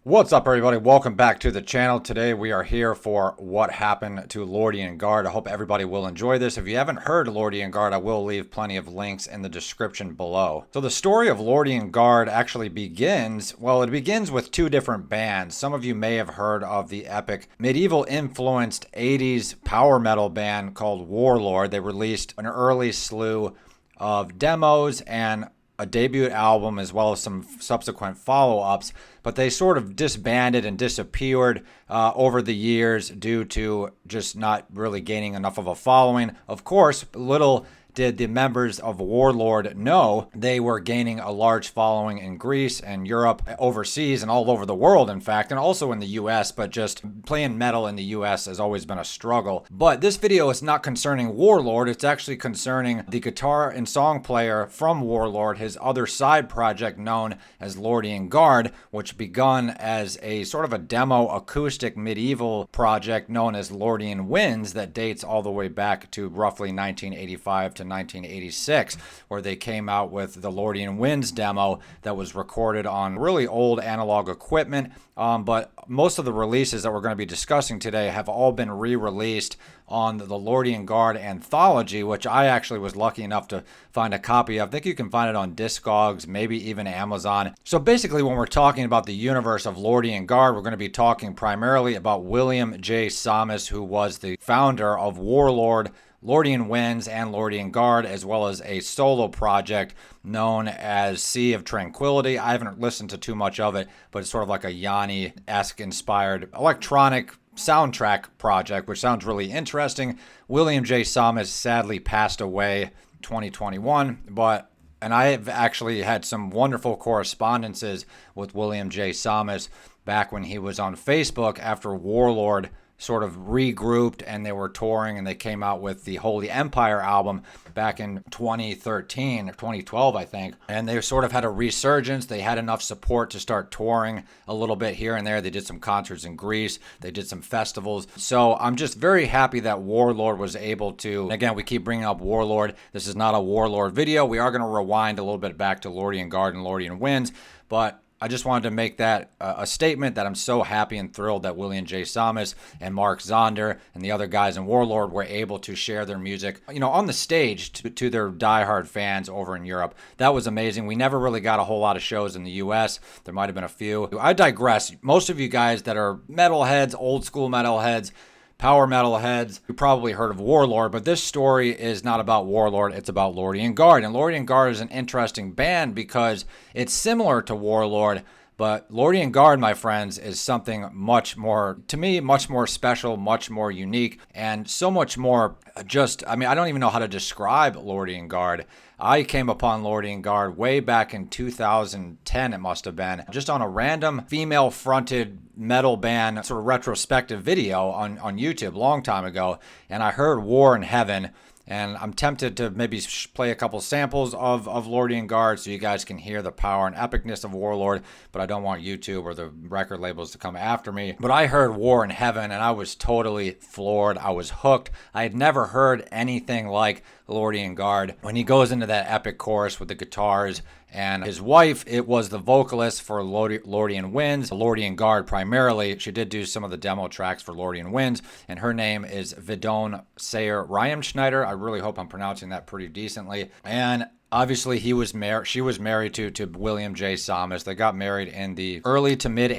What's up, everybody? Welcome back to the channel. Today we are here for what happened to Lordian Guard. I hope everybody will enjoy this. If you haven't heard Lordian Guard, I will leave plenty of links in the description below. So the story of Lordian Guard actually begins, well, it begins with two different bands. Some of you may have heard of the epic medieval-influenced 80s power metal band called Warlord. They released an early slew of demos and a debut album as well as some subsequent follow-ups, but they sort of disbanded and disappeared over the years due to just not really gaining enough of a following. Of course, little did the members of Warlord know they were gaining a large following in Greece and Europe, overseas, and all over the world, in fact, and also in the US, but just playing metal in the US has always been a struggle. But this video is not concerning Warlord, it's actually concerning the guitar and song player from Warlord, his other side project known as Lordian Guard, which begun as a sort of a demo acoustic medieval project known as Lordian Winds that dates all the way back to roughly 1985 to 1986, where they came out with the Lordian Winds demo that was recorded on really old analog equipment. But most of the releases that we're going to be discussing today have all been re-released on the Lordian Guard anthology, which I actually was lucky enough to find a copy of. I think you can find it on Discogs, maybe even Amazon. So basically, when we're talking about the universe of Lordian Guard, we're going to be talking primarily about William J. Tsamis, who was the founder of Warlord, Lordian Winds, and Lordian Guard, as well as a solo project known as Sea of Tranquility. I haven't listened to too much of it, but it's sort of like a Yanni-esque inspired electronic soundtrack project, which sounds really interesting. William J. Tsamis sadly passed away 2021, and I have actually had some wonderful correspondences with William J. Tsamis back when he was on Facebook after Warlord sort of regrouped and they were touring, and they came out with the Holy Empire album back in 2013 or 2012, I think. And they sort of had a resurgence. They had enough support to start touring a little bit here and there. They did some concerts in Greece. They did some festivals. So I'm just very happy that Warlord was able to, and again, we keep bringing up Warlord. This is not a Warlord video. We are going to rewind a little bit back to Lordian Guard and Lordian Winds, but I just wanted to make that a statement that I'm so happy and thrilled that William J. Tsamis and Mark Zonder and the other guys in Warlord were able to share their music, on the stage to their diehard fans over in Europe. That was amazing. We never really got a whole lot of shows in the US. There might have been a few. I digress. Most of you guys that are metalheads, old school metalheads, power metal heads, you probably heard of Warlord, but this story is not about Warlord, it's about Lordian Guard. And Lordian Guard is an interesting band because it's similar to Warlord, but Lordian Guard, my friends, is something much more, to me, much more special, much more unique, and so much more I don't even know how to describe Lordian Guard. I came upon Lordian Guard way back in 2010, it must have been, just on a random female-fronted metal band sort of retrospective video on YouTube a long time ago, and I heard War in Heaven. And I'm tempted to maybe play a couple samples of Lordian Guard so you guys can hear the power and epicness of Warlord, but I don't want YouTube or the record labels to come after me. But I heard War in Heaven, and I was totally floored. I was hooked. I had never heard anything like Lordian Guard. When he goes into that epic chorus with the guitars, and his wife, it was the vocalist for Lordian Winds, Lordian Guard primarily. She did do some of the demo tracks for Lordian Winds, and her name is Vidone Sayer Ryemschneider. I really hope I'm pronouncing that pretty decently. And obviously, she was married to William J. Tsamis. They got married in the early to mid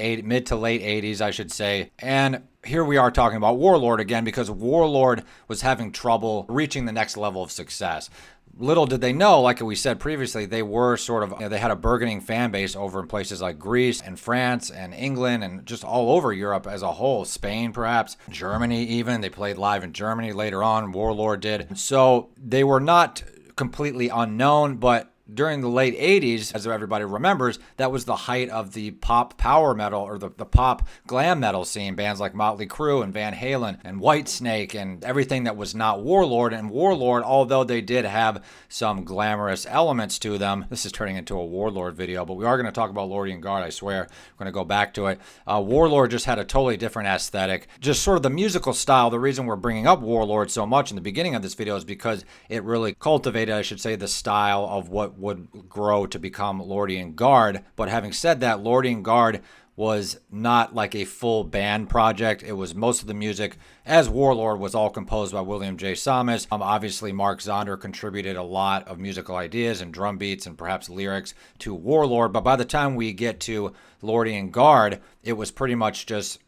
to late 80s, I should say. And here we are talking about Warlord again because Warlord was having trouble reaching the next level of success. Little did they know, like we said previously, they were sort of, they had a burgeoning fan base over in places like Greece and France and England and just all over Europe as a whole. Spain, perhaps, Germany even. They played live in Germany later on, Warlord did. So they were not completely unknown, but during the late 80s, as everybody remembers, that was the height of the pop power metal or the pop glam metal scene. Bands like Motley Crue and Van Halen and Whitesnake and everything that was not Warlord. And Warlord, although they did have some glamorous elements to them, this is turning into a Warlord video, but we are going to talk about Lordian Guard, I swear. We're going to go back to it. Warlord just had a totally different aesthetic. Just sort of the musical style. The reason we're bringing up Warlord so much in the beginning of this video is because it really cultivated, I should say, the style of what would grow to become Lordian Guard. But having said that, Lordian Guard was not like a full band project. It was most of the music, as Warlord, was all composed by William J. Tsamis. Obviously, Mark Zonder contributed a lot of musical ideas and drum beats and perhaps lyrics to Warlord. But by the time we get to Lordian Guard, it was pretty much just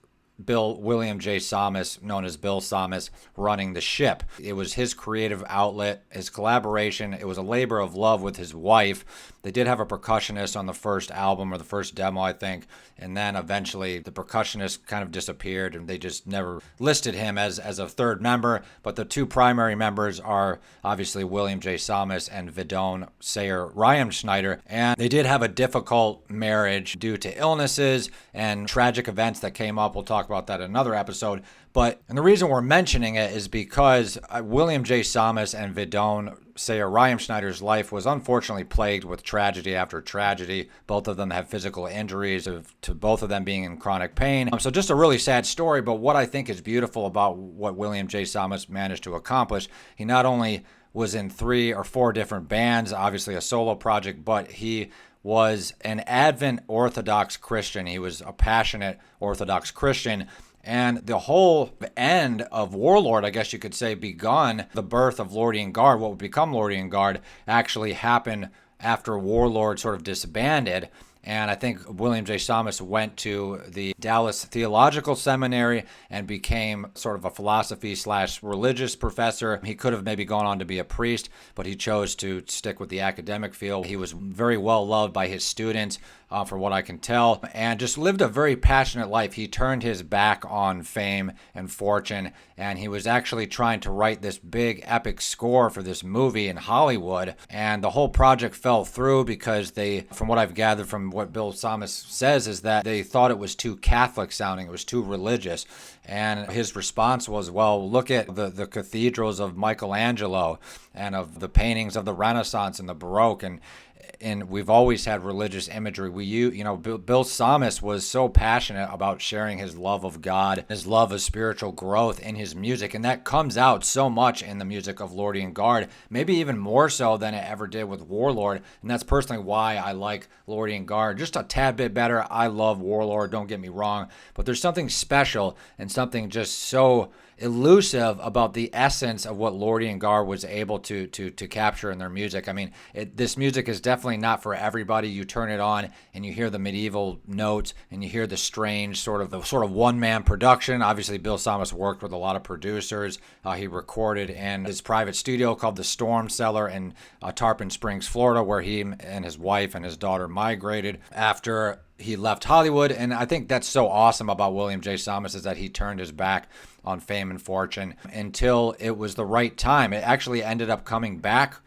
William J. Tsamis, known as Bill Tsamis, running the ship. It was his creative outlet, his collaboration. It was a labor of love with his wife. They did have a percussionist on the first album, or the first demo, I think, and then eventually the percussionist kind of disappeared, and they just never listed him as a third member. But the two primary members are obviously William J. Tsamis and Vidone Sayer Ryan-Schneider, and they did have a difficult marriage due to illnesses and tragic events that came up. We'll talk about that in another episode. And the reason we're mentioning it is because William J. Tsamis and Vidone Sayer Ryan-Schneider's life was unfortunately plagued with tragedy after tragedy. Both of them have physical injuries, to both of them being in chronic pain. So just a really sad story, but what I think is beautiful about what William J. Tsamis managed to accomplish, he not only was in 3 or 4 different bands, obviously a solo project, but he was an Advent Orthodox Christian. He was a passionate Orthodox Christian. And the whole end of Warlord, I guess you could say, begun the birth of Lordian Guard. What would become Lordian Guard actually happened after Warlord sort of disbanded. And I think William J. Tsamis went to the Dallas Theological Seminary and became sort of a philosophy/religious professor. He could have maybe gone on to be a priest, but he chose to stick with the academic field. He was very well loved by his students, from what I can tell, and just lived a very passionate life. He turned his back on fame and fortune, and he was actually trying to write this big epic score for this movie in Hollywood. And the whole project fell through because from what I've gathered from what Bill Tsamis says, is that they thought it was too Catholic sounding, it was too religious. And his response was, well, look at the cathedrals of Michelangelo and of the paintings of the Renaissance and the Baroque, and we've always had religious imagery. Bill Tsamis was so passionate about sharing his love of God, his love of spiritual growth in his music, and that comes out so much in the music of Lordian Guard, maybe even more so than it ever did with Warlord, and that's personally why I like Lordian Guard just a tad bit better. I love Warlord, don't get me wrong, but there's something special and something just so elusive about the essence of what Lordian Guard was able to capture in their music. I mean, this music is definitely not for everybody. You turn it on and you hear the medieval notes and you hear the strange sort of one-man production. Obviously, Bill Tsamis worked with a lot of producers. He recorded in his private studio called the Storm Cellar in Tarpon Springs, Florida, where he and his wife and his daughter migrated after he left Hollywood. And I think that's so awesome about William J. Tsamis, is that he turned his back on fame and fortune until it was the right time. It actually ended up coming back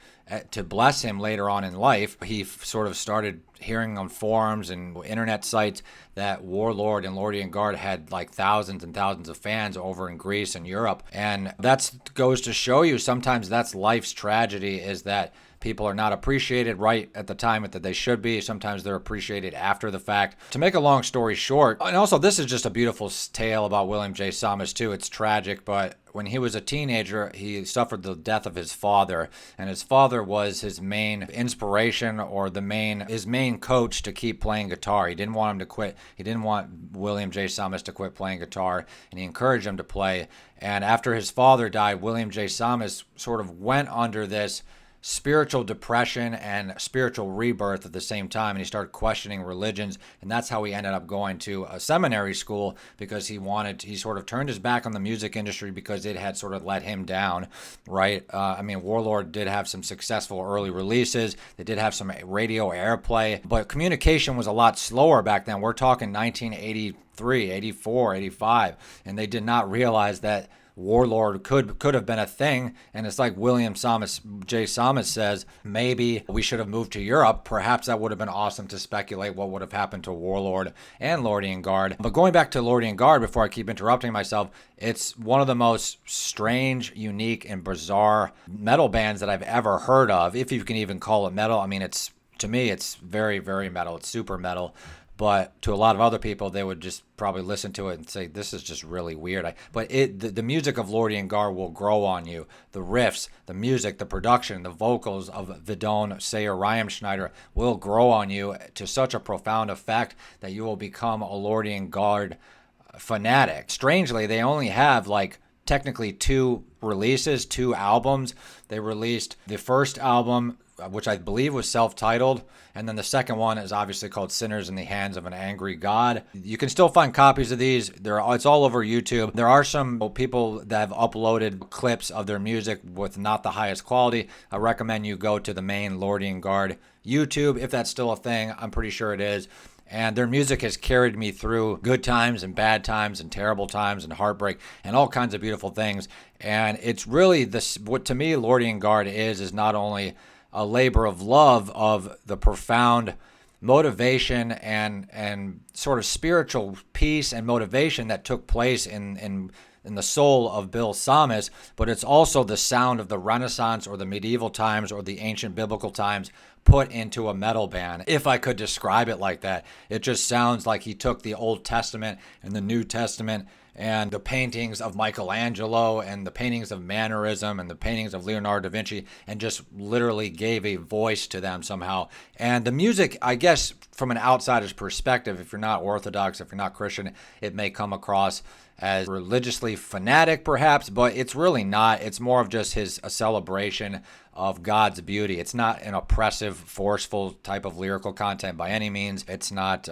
to bless him later on in life. He sort of started hearing on forums and internet sites that Warlord and Lordian Guard had like thousands and thousands of fans over in Greece and Europe. And that goes to show you sometimes that's life's tragedy, is that people are not appreciated right at the time that they should be. Sometimes they're appreciated after the fact. To make a long story short, and also this is just a beautiful tale about William J. Tsamis too. It's tragic, but when he was a teenager, he suffered the death of his father, and his father was his main inspiration, or his main coach to keep playing guitar. He didn't want him to quit. He didn't want William J. Tsamis to quit playing guitar, and he encouraged him to play. And after his father died, William J. Tsamis sort of went under this spiritual depression and spiritual rebirth at the same time, and he started questioning religions, and that's how he ended up going to a seminary school, because he sort of turned his back on the music industry because it had sort of let him down, right? Warlord did have some successful early releases. They did have some radio airplay, but communication was a lot slower back then. We're talking 1983, 84, 85, and they did not realize that Warlord could have been a thing. And it's like William J. Tsamis says, maybe we should have moved to Europe. Perhaps that would have been awesome to speculate what would have happened to Warlord and Lordian Guard. But going back to Lordian Guard, before I keep interrupting myself, it's one of the most strange, unique, and bizarre metal bands that I've ever heard of, if you can even call it metal. I mean, to me, it's very, very metal. It's super metal. but to a lot of other people, they would just probably listen to it and say, this is just really weird. But the music of Lordian Guard will grow on you. The riffs, the music, the production, the vocals of Vidon Sayer Schneider will grow on you to such a profound effect that you will become a Lordian Guard fanatic. Strangely, they only have like technically 2 releases, 2 albums. They released the first album, which I believe was self-titled, and then the second one is obviously called Sinners in the Hands of an Angry God. You can still find copies of these. It's all over YouTube. There are some people that have uploaded clips of their music with not the highest quality. I recommend you go to the main Lordian Guard YouTube, if that's still a thing. I'm pretty sure it is. And their music has carried me through good times and bad times and terrible times and heartbreak and all kinds of beautiful things. And it's really this, what to me Lordian Guard is not only a labor of love of the profound motivation and sort of spiritual peace and motivation that took place in the soul of Bill Tsamis, but it's also the sound of the Renaissance or the medieval times or the ancient biblical times put into a metal band. If I could describe it like that, it just sounds like he took the Old Testament and the New Testament and the paintings of Michelangelo and the paintings of Mannerism and the paintings of Leonardo da Vinci and just literally gave a voice to them somehow. And the music, I guess, from an outsider's perspective, if you're not Orthodox, if you're not Christian, it may come across as religiously fanatic perhaps, but it's really not. It's more of just a celebration of God's beauty. It's not an oppressive, forceful type of lyrical content by any means. It's not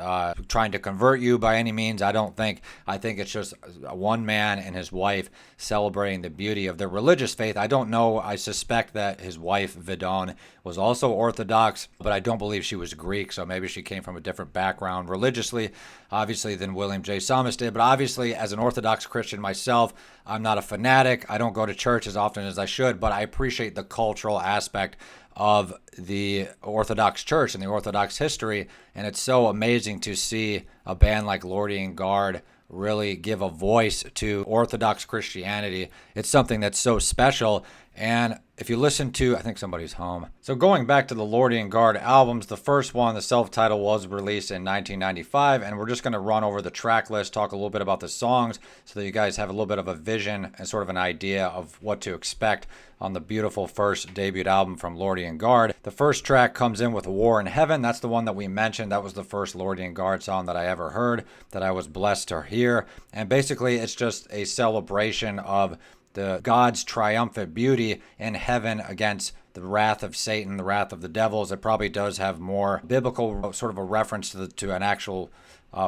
trying to convert you by any means, I don't think. I think it's just one man and his wife celebrating the beauty of their religious faith. I don't know. I suspect that his wife, Vidon, was also Orthodox, but I don't believe she was Greek, so maybe she came from a different background religiously, obviously, than William J. Tsamis did. But obviously, as an Orthodox Christian myself, I'm not a fanatic. I don't go to church as often as I should, but I appreciate the cultural aspect of the Orthodox Church and the Orthodox history, and it's so amazing to see a band like Lordian Guard really give a voice to Orthodox Christianity. It's something that's so special. And if you listen to, I think somebody's home. So going back to the Lordian Guard albums, the first one, the self-title, was released in 1995, and we're just going to run over the track list, talk a little bit about the songs, so that you guys have a little bit of a vision and sort of an idea of what to expect on the beautiful first debut album from Lordian Guard. The first track comes in with War in Heaven. That's the one that we mentioned. That was the first Lordian Guard song that I ever heard, that I was blessed to hear. And basically, it's just a celebration of the God's triumphant beauty in heaven against the wrath of Satan, the wrath of the devils. It probably does have more biblical sort of a reference to an actual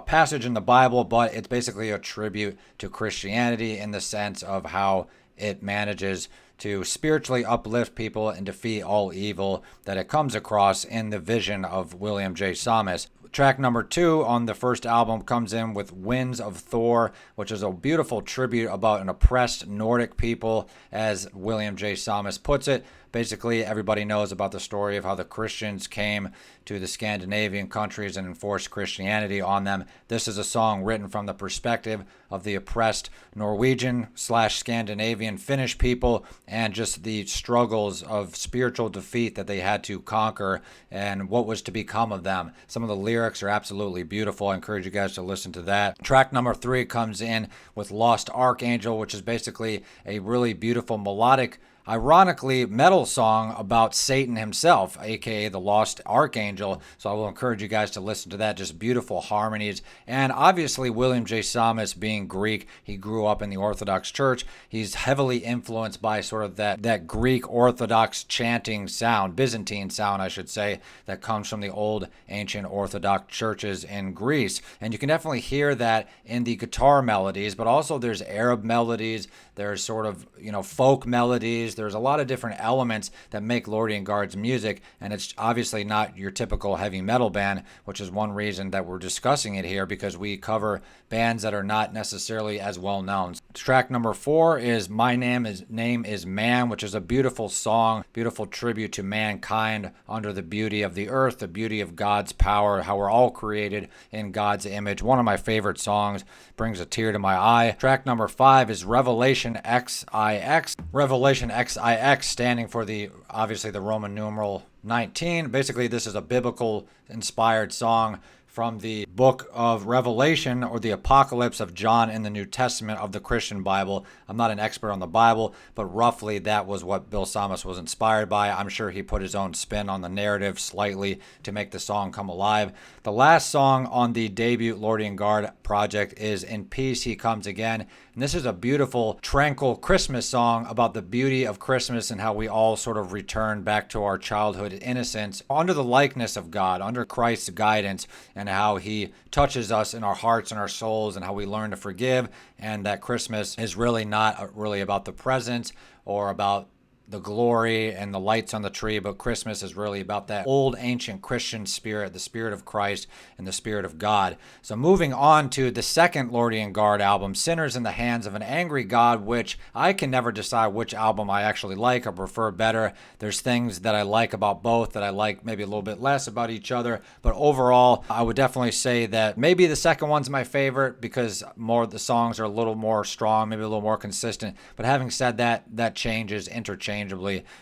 passage in the Bible, but it's basically a tribute to Christianity in the sense of how it manages to spiritually uplift people and defeat all evil that it comes across in the vision of William J. Tsamis. Track number 2 on the first album comes in with Winds of Thor, which is a beautiful tribute about an oppressed Nordic people, as William J. Tsamis puts it. Basically, everybody knows about the story of how the Christians came to the Scandinavian countries and enforced Christianity on them. This is a song written from the perspective of the oppressed Norwegian/Scandinavian Finnish people and just the struggles of spiritual defeat that they had to conquer and what was to become of them. Some of the lyrics are absolutely beautiful. I encourage you guys to listen to that. Track number 3 comes in with Lost Archangel, which is basically a really beautiful melodic, ironically, metal song about Satan himself, aka the Lost Archangel. So I will encourage you guys to listen to that. Just beautiful harmonies. And obviously, William J. Tsamis, being Greek, he grew up in the Orthodox Church. He's heavily influenced by sort of that Greek Orthodox chanting sound, Byzantine sound, I should say, that comes from the old ancient Orthodox churches in Greece. And you can definitely hear that in the guitar melodies, but also there's Arab melodies, there's sort of, folk melodies. There's a lot of different elements that make Lordian Guard's music, and it's obviously not your typical heavy metal band, which is one reason that we're discussing it here, because we cover bands that are not necessarily as well known. Track number 4 is My Name is Man, which is a beautiful song, beautiful tribute to mankind under the beauty of the earth, the beauty of God's power, how we're all created in God's image. One of my favorite songs, brings a tear to my eye. Track number 5 is Revelation XIX. Revelation XIX standing for obviously the Roman numeral 19. Basically, this is a biblical inspired song from the book of Revelation or the Apocalypse of John in the New Testament of the Christian Bible. I'm not an expert on the Bible, but roughly that was what Bill Tsamis was inspired by. I'm sure he put his own spin on the narrative slightly to make the song come alive. The last song on the debut Lordian Guard project is In Peace He Comes Again. And this is a beautiful, tranquil Christmas song about the beauty of Christmas and how we all sort of return back to our childhood innocence under the likeness of God, under Christ's guidance, and how he touches us in our hearts and our souls, and how we learn to forgive, and that Christmas is really not really about the presents or about the glory and the lights on the tree, but Christmas is really about that old ancient Christian spirit, the spirit of Christ and the spirit of God. So moving on to the second Lordian Guard album, Sinners in the Hands of an Angry God, which I can never decide which album I actually like or prefer better. There's things that I like about both that I like maybe a little bit less about each other, but overall I would definitely say that maybe the second one's my favorite because more the songs are a little more strong, maybe a little more consistent. But having said that, that changes interchangeably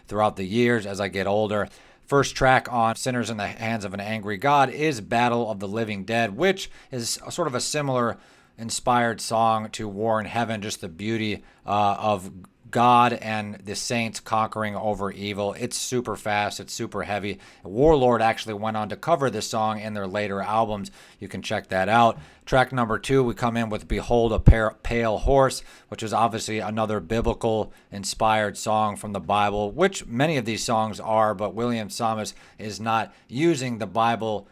throughout the years as I get older. First track on Sinners in the Hands of an Angry God is Battle of the Living Dead, which is sort of a similar inspired song to War in Heaven, just the beauty of God and the saints conquering over evil. It's super fast. It's super heavy. Warlord actually went on to cover this song in their later albums. You can check that out. Track number 2, we come in with Behold a Pale Horse, which is obviously another biblical inspired song from the Bible, which many of these songs are, but William Tsamis is not using the Bible.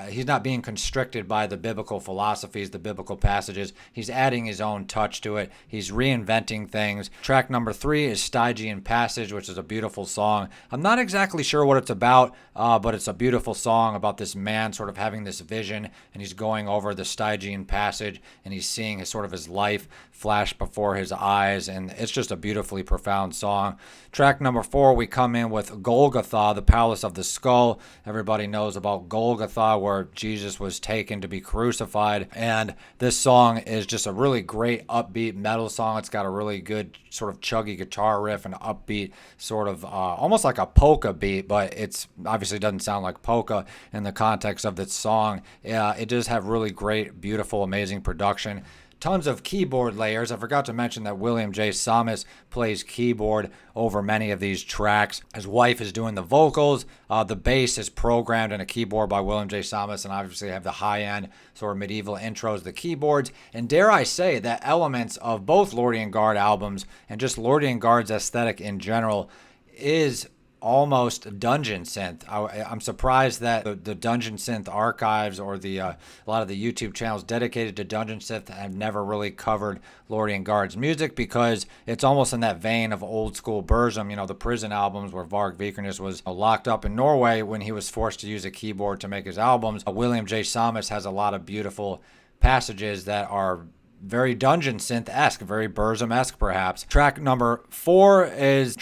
He's not being constricted by the biblical philosophies, the biblical passages. He's adding his own touch to it. He's reinventing things. Track number 3 is Stygian Passage, which is a beautiful song. I'm not exactly sure what it's about, but it's a beautiful song about this man sort of having this vision, and he's going over the Stygian Passage, and he's seeing his life flash before his eyes, and it's just a beautifully profound song. Track number 4, we come in with Golgotha, the Palace of the Skull. Everybody knows about Golgotha, where Jesus was taken to be crucified, and this song is just a really great upbeat metal song. It's got a really good sort of chuggy guitar riff and upbeat sort of almost like a polka beat, but it's obviously doesn't sound like polka in the context of this song. It does have really great, beautiful, amazing production. Tons of keyboard layers. I forgot to mention that William J. Tsamis plays keyboard over many of these tracks. His wife is doing the vocals. The bass is programmed in a keyboard by William J. Tsamis, and obviously have the high-end sort of medieval intros, the keyboards. And dare I say that elements of both Lordian Guard albums and just Lordian Guard's aesthetic in general is almost dungeon synth. I'm surprised that the dungeon synth archives or a lot of the YouTube channels dedicated to dungeon synth have never really covered Lordian Guard's music, because it's almost in that vein of old school Burzum, the prison albums where Varg Vikernes was locked up in Norway when he was forced to use a keyboard to make his albums. William J. Tsamis has a lot of beautiful passages that are very dungeon synth-esque, very Burzum-esque perhaps. Track number 5, is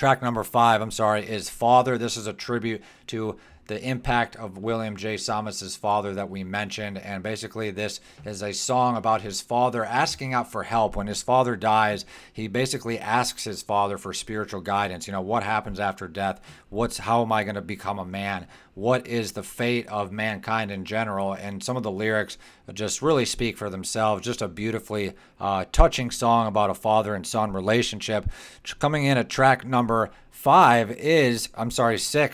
Father. This is a tribute to the impact of William J. Tsamis' father that we mentioned, and basically this is a song about his father asking out for help. When his father dies, he basically asks his father for spiritual guidance. What happens after death? How am I going to become a man? What is the fate of mankind in general? And some of the lyrics just really speak for themselves. Just a beautifully touching song about a father and son relationship. Coming in at track number 6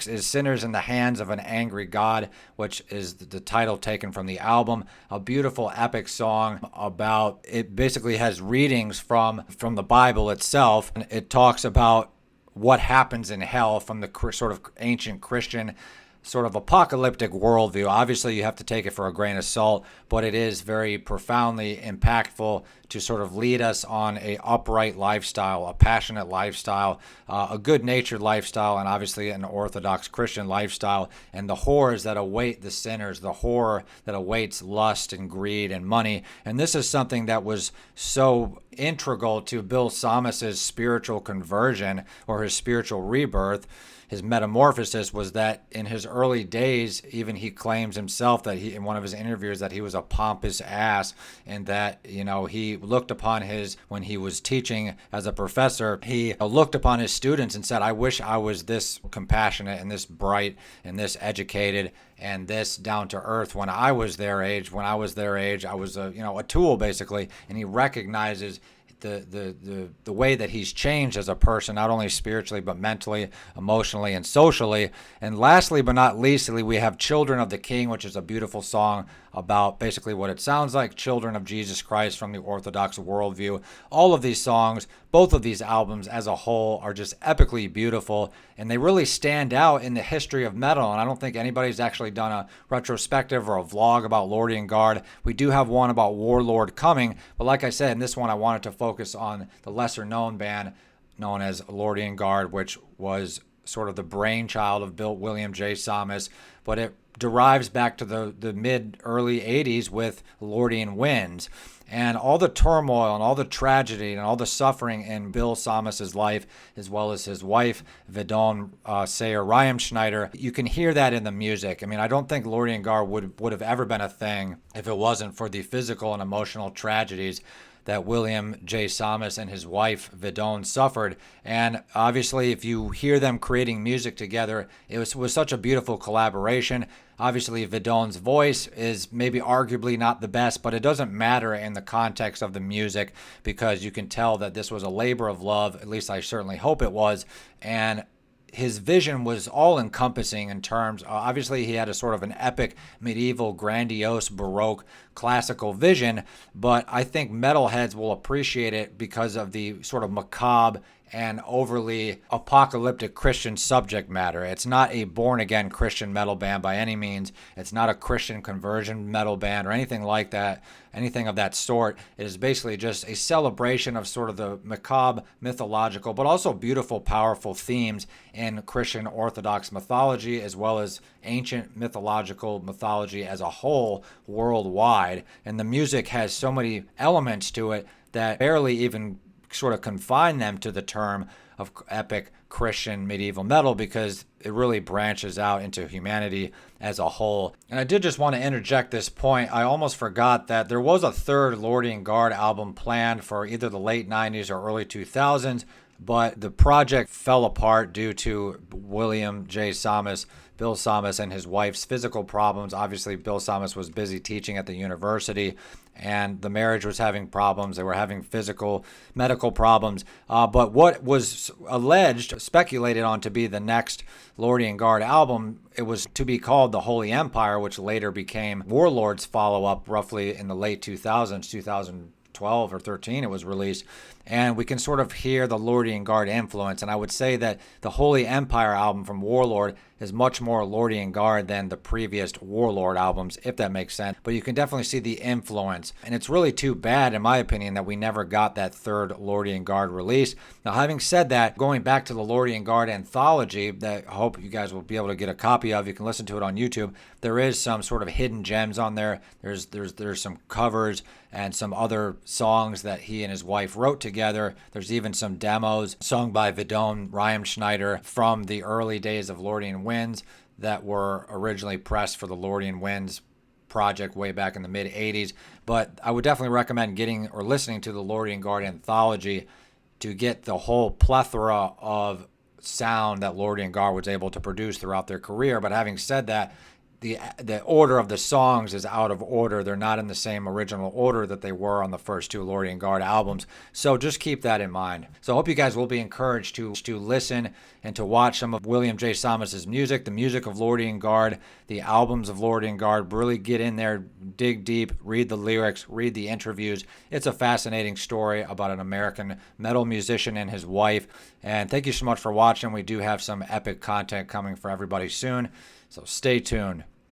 is Sinners in the Hands of an Angry God, which is the title taken from the album. A beautiful epic song about, it basically has readings from the Bible itself. And it talks about what happens in hell from the sort of ancient Christian sort of apocalyptic worldview. Obviously, you have to take it for a grain of salt, but it is very profoundly impactful to sort of lead us on a upright lifestyle, a passionate lifestyle, a good-natured lifestyle, and obviously an Orthodox Christian lifestyle, and the horrors that await the sinners, the horror that awaits lust and greed and money. And this is something that was so integral to Bill Tsamis' spiritual conversion or his spiritual rebirth. his metamorphosis was that in his early days, even he claims himself that in one of his interviews that he was a pompous ass, and that, he looked upon when he was teaching as a professor, he looked upon his students and said, I wish I was this compassionate and this bright and this educated and this down to earth when I was their age. When I was their age, I was a tool basically. And he recognizes the way that he's changed as a person, not only spiritually but mentally, emotionally, and socially. And lastly but not leastly, we have Children of the King, which is a beautiful song about basically what it sounds like, children of Jesus Christ from the Orthodox worldview. All of these songs, both of these albums as a whole, are just epically beautiful, and they really stand out in the history of metal. And I don't think anybody's actually done a retrospective or a vlog about Lordian Guard. We do have one about Warlord coming, but like I said, in this one I wanted to focus on the lesser known band known as Lordian Guard, which was sort of the brainchild of William J. Tsamis, but it derives back to the mid-early 80s with Lordian Winds. And all the turmoil and all the tragedy and all the suffering in Bill Tsamis' life, as well as his wife, Vidon Sayer Ryan-Schneider, you can hear that in the music. I mean, I don't think Lordian Guard would have ever been a thing if it wasn't for the physical and emotional tragedies that William J. Tsamis and his wife Vidon suffered. And obviously, if you hear them creating music together, it was such a beautiful collaboration. Obviously, Vidon's voice is maybe arguably not the best, but it doesn't matter in the context of the music, because you can tell that this was a labor of love. At least I certainly hope it was. And his vision was all encompassing in terms, obviously he had a sort of an epic, medieval, grandiose, Baroque, classical vision, but I think metalheads will appreciate it because of the sort of macabre and overly apocalyptic Christian subject matter. It's not a born-again Christian metal band by any means. It's not a Christian conversion metal band or anything like that, anything of that sort. It is basically just a celebration of sort of the macabre, mythological, but also beautiful, powerful themes in Christian Orthodox mythology, as well as ancient mythological mythology as a whole worldwide. And the music has so many elements to it that barely even sort of confine them to the term of epic Christian medieval metal, because it really branches out into humanity as a whole. And I did just want to interject this point. I almost forgot that there was a third Lordian Guard album planned for either the late 90s or early 2000s, but the project fell apart due to William J. Tsamis, Bill Tsamis, and his wife's physical problems. Obviously, Bill Tsamis was busy teaching at the university, and the marriage was having problems. They were having physical, medical problems. But what was alleged, speculated on to be the next Lordian Guard album, it was to be called The Holy Empire, which later became Warlord's follow-up roughly in the late 2000s, 2012 or 13 it was released. And we can sort of hear the Lordian Guard influence. And I would say that the Holy Empire album from Warlord is much more Lordian Guard than the previous Warlord albums, if that makes sense. But you can definitely see the influence. And it's really too bad, in my opinion, that we never got that third Lordian Guard release. Now, having said that, going back to the Lordian Guard anthology that I hope you guys will be able to get a copy of, you can listen to it on YouTube. There is some sort of hidden gems on there. There's some covers and some other songs that he and his wife wrote together. There's even some demos sung by Vidon Ryan-Schneider from the early days of Lordian Winds that were originally pressed for the Lordian Winds project way back in the mid 80s. But I would definitely recommend getting or listening to the Lordian Guard anthology to get the whole plethora of sound that Lordian Guard was able to produce throughout their career. But having said that, the order of the songs is out of order. They're not in the same original order that they were on the first two Lordian Guard albums. So just keep that in mind. So I hope you guys will be encouraged to listen and to watch some of William J. Tsamis' music, the music of Lordian Guard, the albums of Lordian Guard. Really get in there, dig deep, read the lyrics, read the interviews. It's a fascinating story about an American metal musician and his wife. And thank you so much for watching. We do have some epic content coming for everybody soon. So stay tuned.